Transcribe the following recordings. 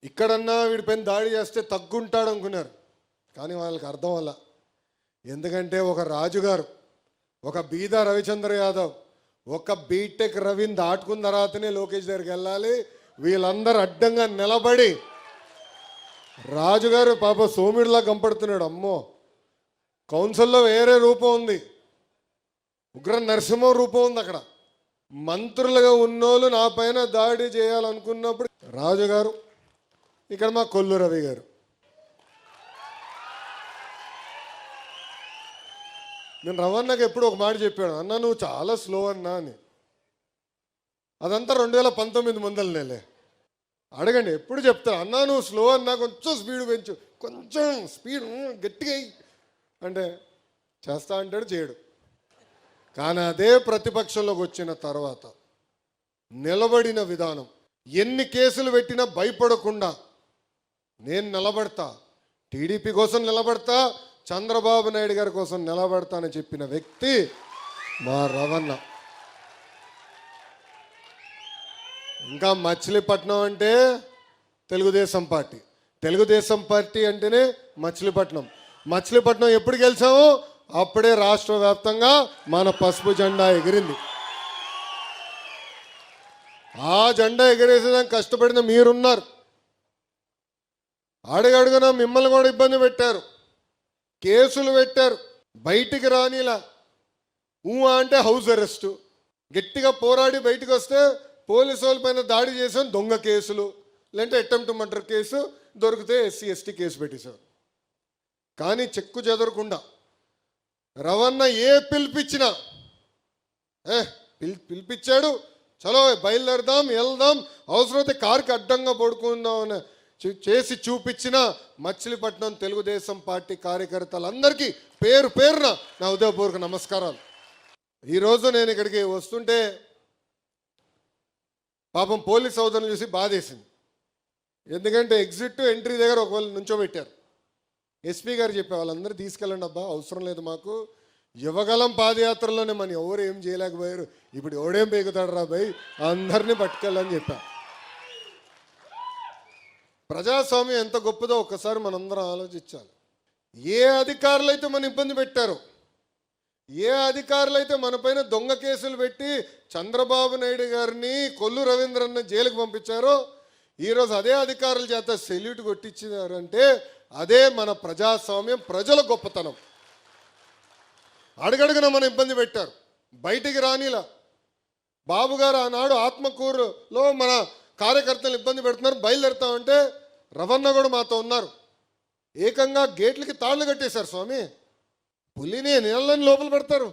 ఇక్కడన్నా వీడిపైన దాడి చేస్తే తగ్గుంటాడు అనుకున్నారు, కానీ వాళ్ళకి అర్థం వల్ల. ఎందుకంటే ఒక రాజుగారు, ఒక బీదా రవిచంద్ర యాదవ్, ఒక బీటెక్ రవిని దాటుకున్న తర్వాతనే లోకేష్ దగ్గరికి వెళ్ళాలి. వీళ్ళందరూ అడ్డంగా నిలబడి రాజుగారు పాప సోమిడిలా కంపడుతున్నాడు. అమ్మో, కౌన్సిల్లో వేరే రూపం ఉంది, ఉగ్ర నరసింహ రూపం ఉంది. అక్కడ మంత్రులుగా ఉన్నోళ్ళు నా పైన దాడి చేయాలనుకున్నప్పుడు రాజుగారు, ఇక్కడ మా కొల్లు రవి గారు. నేను రవణకి ఎప్పుడు ఒక మాట చెప్పాను, అన్న నువ్వు చాలా స్లో అన్నా అని. అదంతా 2019 ముందలనేలే. అడగండి, ఎప్పుడు చెప్తాను అన్నా నువ్వు స్లో అన్నా, కొంచెం స్పీడ్ పెంచు, కొంచెం స్పీడ్ గట్టిగా అంటే చేస్తా అంటాడు, చేయడు. కానీ అదే ప్రతిపక్షంలోకి వచ్చిన తర్వాత నిలబడిన విధానం, ఎన్ని కేసులు పెట్టినా భయపడకుండా నేను నిలబడతా, టీడీపీ కోసం నిలబడతా, చంద్రబాబు నాయుడు గారి కోసం నిలబడతా అని చెప్పిన వ్యక్తి మా రవణ. ఇంకా మచిలీపట్నం అంటే తెలుగుదేశం పార్టీ, తెలుగుదేశం పార్టీ అంటేనే మచిలీపట్నం. మచిలీపట్నం ఎప్పుడు గెలిచామో అప్పుడే రాష్ట్ర వ్యాప్తంగా మన పసుపు జెండా ఎగిరింది. ఆ జెండా ఎగిరేసేదానికి కష్టపడిన మీరున్నారు. అడుగడుగున మిమ్మల్ని కూడా ఇబ్బంది పెట్టారు, కేసులు పెట్టారు, బయటికి రానిలా. అంటే హౌస్ అరెస్టు, గట్టిగా పోరాడి బయటకు వస్తే పోలీసు వాళ్ళ పైన దాడి చేసాం, దొంగ కేసులు, లేదంటే అటెంప్ట్ మర్డర్ కేసు, దొరికితే SC ST కేసు పెట్టేశారు. కానీ చెక్కు చెదరకుండా రవణ ఏ పిలిపించినా పిలిపించాడు, చలో బయలుదేరదాం, వెళ్దాం, అవసరమైతే కారుకి అడ్డంగా పడుకుందాం అని చేసి చూపించిన మచిలీపట్నం తెలుగుదేశం పార్టీ కార్యకర్తలందరికీ పేరు పేరున నా ఉదయపూర్వక నమస్కారాలు. ఈరోజు నేను ఇక్కడికి వస్తుంటే పాపం పోలీస్ సోదరులు చూసి బాధేసింది. ఎందుకంటే ఎగ్జిట్ ఎంట్రీ దగ్గర ఒకవేళ నుంచోబెట్టారు. SP గారు చెప్పే వాళ్ళందరూ తీసుకెళ్ళండి అబ్బా, అవసరం లేదు మాకు, యువగలం పాదయాత్రలోనే మన ఎవరు ఏం చేయలేకపోయారు, ఇప్పుడు ఎవడేం పేగుతాడు రా భయ్, అందరినీ పట్టుకెళ్ళని చెప్పా. ప్రజాస్వామ్యం ఎంత గొప్పదో ఒక్కసారి మనందరం ఆలోచించాలి. ఏ అధికారులు అయితే మన ఇబ్బంది పెట్టారో, ఏ అధికారులు అయితే మన పైన దొంగ కేసులు పెట్టి చంద్రబాబు నాయుడు గారిని, కొల్లు రవీంద్రని జైలుకు పంపించారో, ఈరోజు అదే అధికారుల చేత సెల్యూట్ కొట్టించారంటే అదే మన ప్రజాస్వామ్యం, ప్రజల గొప్పతనం. అడుగడుగున మన ఇబ్బంది పెట్టారు, బయటికి రానిలా. బాబు గారు ఆనాడు ఆత్మకూరులో మన కార్యకర్తలు ఇబ్బంది పెడుతున్నారు, బయలుదేరుతామంటే రవణ కూడా మాతో ఉన్నారు. ఏకంగా గేట్లకి తాళ్ళు కట్టేశారు. స్వామి, పులిని నీళ్ళని లోపల పెడతారు.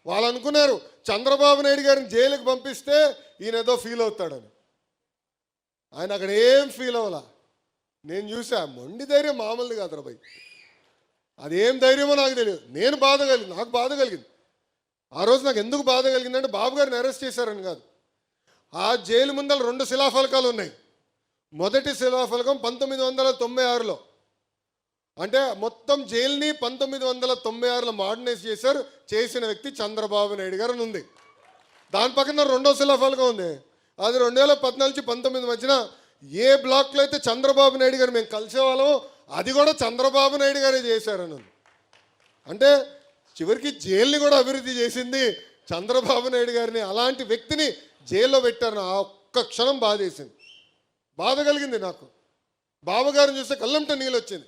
వాళ్ళు అనుకున్నారు చంద్రబాబు నాయుడు గారిని జైలుకి పంపిస్తే ఈయన ఏదో ఫీల్ అవుతాడని. ఆయన అక్కడ ఏం ఫీల్ అవ్వాలా. నేను చూసా, మొండి ధైర్యం మామూలుది కాదురా భయ్. అదేం ధైర్యమో నాకు తెలియదు. నాకు బాధ కలిగింది. ఆ రోజు నాకు ఎందుకు బాధ కలిగిందంటే బాబు గారిని అరెస్ట్ చేశారని కాదు, ఆ జైలు ముందర 2 శిలాఫలకాలు ఉన్నాయి. మొదటి శిలాఫలకం 1996లో, అంటే మొత్తం జైలుని 1996లో మోడర్నైజ్ చేశారు, చేసిన వ్యక్తి చంద్రబాబు నాయుడు గారు అని ఉంది. దాని పక్కన 2వ శిలాఫలకం ఉంది, అది 2014 నుంచి 19 మధ్యన ఏ బ్లాక్లో అయితే చంద్రబాబు నాయుడు గారు మేము కలిసేవాళ్ళం, అది కూడా చంద్రబాబు నాయుడు గారే చేశారని ఉంది. అంటే చివరికి జైల్ని కూడా అభివృద్ధి చేసింది చంద్రబాబు నాయుడు గారిని. అలాంటి వ్యక్తిని జైల్లో పెట్టారని ఆ ఒక్క క్షణం బాధేసింది, బాధ కలిగింది నాకు. బాబు గారిని చూస్తే కళ్ళంట నీళ్ళు వచ్చింది.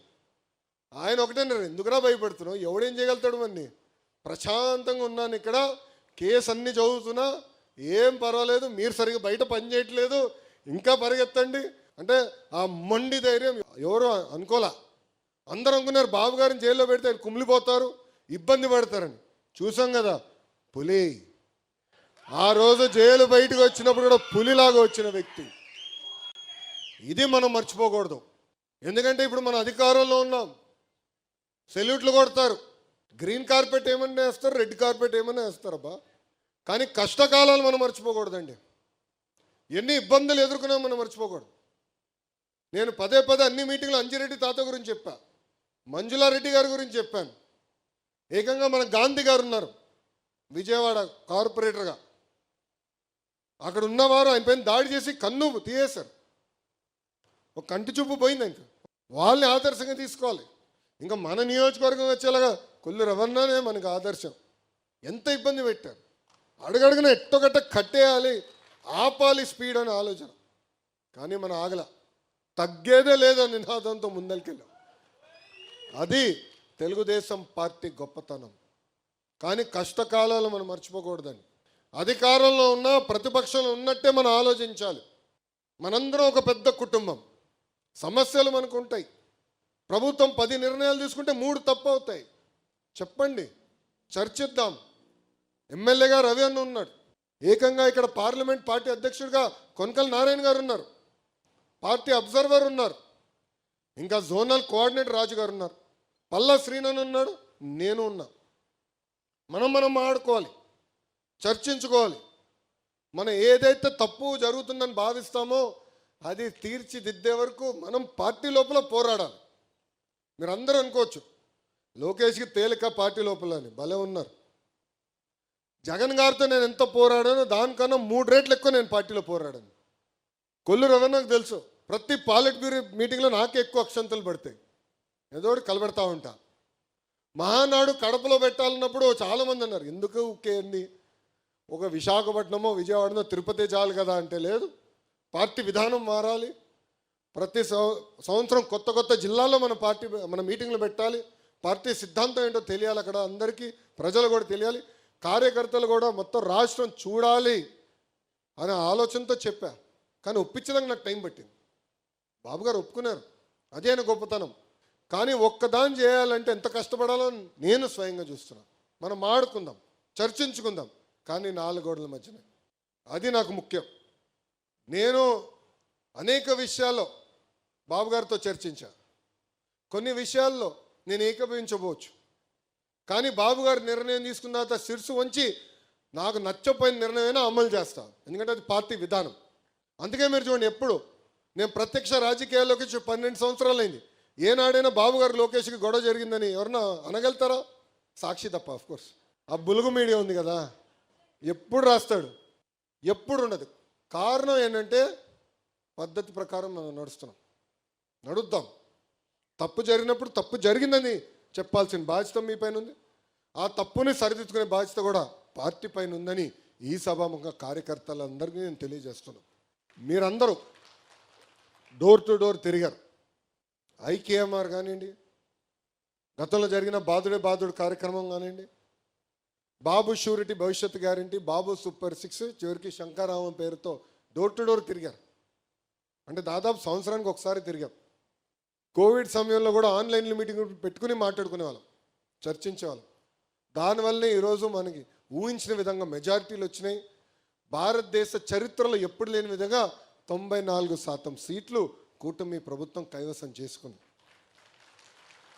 ఆయన ఒకటేనారు, ఎందుకురా భయపడుతున్నావు, ఎవడేం చేయగలుగుతాడు, మన్ని ప్రశాంతంగా ఉన్నాను ఇక్కడ, కేసు అన్ని చదువుతున్నా, ఏం పర్వాలేదు, మీరు సరిగ్గా బయట పని చేయట్లేదు, ఇంకా పరిగెత్తండి అంటే ఆ మొండి ధైర్యం ఎవరు అనుకోలే. అందరూ అనుకున్నారు బాబు గారిని జైల్లో పెడితే ఆయన కుమిలిపోతారు, ఇబ్బంది పడతారని. చూసాం కదా పులి, ఆ రోజు జైలు బయటకు వచ్చినప్పుడు కూడా పులిలాగా వచ్చిన వ్యక్తి. ఇది మనం మర్చిపోకూడదు. ఎందుకంటే ఇప్పుడు మన అధికారంలో ఉన్నాం, సెల్యూట్లు కొడతారు, గ్రీన్ కార్పెట్ ఏమన్నా వేస్తారు, రెడ్ కార్పెట్ ఏమన్నా వేస్తారబ్బా. కానీ కష్టకాలాలు మనం మర్చిపోకూడదండి. ఎన్ని ఇబ్బందులు ఎదుర్కొన్నా మనం మర్చిపోకూడదు. నేను పదే అన్ని మీటింగ్లో అంజిరెడ్డి తాత గురించి చెప్పా, మంజులారెడ్డి గారి గురించి చెప్పాను. ఏకంగా మన గాంధీ గారు ఉన్నారు విజయవాడ కార్పొరేటర్గా, అక్కడ ఉన్నవారు ఆయన పైన దాడి చేసి కన్ను తీయేశారు. ఒక కంటి చూపు పోయింది. ఇంకా వాళ్ళని ఆదర్శంగా తీసుకోవాలి. ఇంకా మన నియోజకవర్గం వచ్చేలాగా కొల్లు రవణనే మనకు ఆదర్శం. ఎంత ఇబ్బంది పెట్టారు, అడుగడుగున ఎట్టొకట్ట కట్టేయాలి, ఆపాలి స్పీడ్ అని ఆలోచన. కానీ మన ఆగల, తగ్గేదే లేదని నినాదంతో ముందరికెళ్ళాం. అది తెలుగుదేశం పార్టీ గొప్పతనం. కానీ కష్టకాలాలు మనం మర్చిపోకూడదని. అధికారంలో ఉన్నా ప్రతిపక్షంలో ఉన్నట్టే మనం ఆలోచించాలి. మనందరం ఒక పెద్ద కుటుంబం, సమస్యలు మనకు ఉంటాయి. ప్రభుత్వం 10 నిర్ణయాలు తీసుకుంటే 3 తప్పు అవుతాయి. చెప్పండి, చర్చిద్దాం. ఎమ్మెల్యేగా రవి అన్న ఉన్నాడు, ఏకంగా ఇక్కడ పార్లమెంట్ పార్టీ అధ్యక్షుడిగా కొనకల నారాయణ గారు ఉన్నారు, పార్టీ అబ్జర్వర్ ఉన్నారు, ఇంకా జోనల్ కోఆర్డినేటర్ రాజు గారు ఉన్నారు, పల్లా శ్రీనన్ ఉన్నాడు, నేను ఉన్నా. మనం ఆడుకోవాలి, చర్చించుకోవాలి. మనం ఏదైతే తప్పు జరుగుతుందని భావిస్తామో అది తీర్చిదిద్దే వరకు మనం పార్టీ లోపల పోరాడాలి. మీరు అందరూ అనుకోవచ్చు లోకేష్కి తేలిక పార్టీ లోపల అని, భలే ఉన్నారు. జగన్ గారితో నేను ఎంత పోరాడానో దానికన్నా 3 రెట్లు ఎక్కువ నేను పార్టీలో పోరాడాను. కొల్లు రవణకు తెలుసు, ప్రతి పాలిట్ బ్యూరో మీటింగ్లో నాకే ఎక్కువ అక్షంతలు పడతాయి, ఏదోటి కలబెడతా ఉంటా. మహానాడు కడపలో పెట్టాలన్నప్పుడు చాలామంది అన్నారు, ఎందుకు ఊకేంది, ఒక విశాఖపట్నమో విజయవాడనో తిరుపతి చాలు కదా అంటే, లేదు, పార్టీ విధానం మారాలి. ప్రతి సంవత్సరం కొత్త జిల్లాల్లో మన మీటింగ్లు పెట్టాలి. పార్టీ సిద్ధాంతం ఏంటో తెలియాలి, అక్కడ అందరికీ ప్రజలు కూడా తెలియాలి, కార్యకర్తలు కూడా మొత్తం రాష్ట్రం చూడాలి అనే ఆలోచనతో చెప్పా. కానీ ఒప్పించడానికి నాకు టైం పట్టింది. బాబు గారు ఒప్పుకున్నారు, అదే ఆయన గొప్పతనం. కానీ ఒక్కదాన్ని చేయాలంటే ఎంత కష్టపడాలో నేను స్వయంగా చూస్తున్నాను. మనం ఆడుకుందాం, చర్చించుకుందాం, కానీ 4 గోడల మధ్యన. అది నాకు ముఖ్యం. నేను అనేక విషయాల్లో బాబు గారితో చర్చించా. కొన్ని విషయాల్లో నేను ఏకీభవించబోవచ్చు, కానీ బాబు గారు నిర్ణయం తీసుకున్న తర్వాత శిరసు వంచి నాకు నచ్చపోయిన నిర్ణయమైనా అమలు చేస్తాను, ఎందుకంటే అది పార్టీ విధానం. అందుకే మీరు చూడండి, ఎప్పుడు నేను ప్రత్యక్ష రాజకీయాల్లోకి 12 సంవత్సరాలు అయింది, ఏనాడైనా బాబు గారు లోకేష్కి గొడవ జరిగిందని ఎవరన్నా అనగలుగుతారా? సాక్షి తప్ప. ఆఫ్కోర్స్ ఆ బులుగు మీడియా ఉంది కదా, ఎప్పుడు రాస్తాడు, ఎప్పుడు ఉండదు. కారణం ఏంటంటే పద్ధతి ప్రకారం మనం నడుద్దాం. తప్పు జరిగినప్పుడు తప్పు జరిగిందని చెప్పాల్సిన బాధ్యత మీ పైన ఉంది. ఆ తప్పుని సరిదిద్దుకునే బాధ్యత కూడా పార్టీ పైన ఉందని ఈ సభాముఖంగా కార్యకర్తలందరికీ నేను తెలియజేస్తున్నాను. మీరందరూ డోర్ టు డోర్ తిరిగారు. ఐకేఎంఆర్ కానివ్వండి, గతంలో జరిగిన బాదుడు కార్యక్రమం కానివ్వండి, బాబు షూరిటీ భవిష్యత్తు గ్యారంటీ, బాబు సూపర్ 6, చివరికి శంకరామం పేరుతో డోర్ టు డోర్ తిరిగారు. అంటే దాదాపు సంవత్సరానికి ఒకసారి తిరిగాం. కోవిడ్ సమయంలో కూడా ఆన్లైన్లో మీటింగ్ పెట్టుకుని మాట్లాడుకునే వాళ్ళం, చర్చించేవాళ్ళం. దానివల్లనే ఈరోజు మనకి ఊహించిన విధంగా మెజారిటీలు వచ్చినాయి. భారతదేశ చరిత్రలో ఎప్పుడు లేని విధంగా 94% సీట్లు కూటమి ప్రభుత్వం కైవసం చేసుకుంది.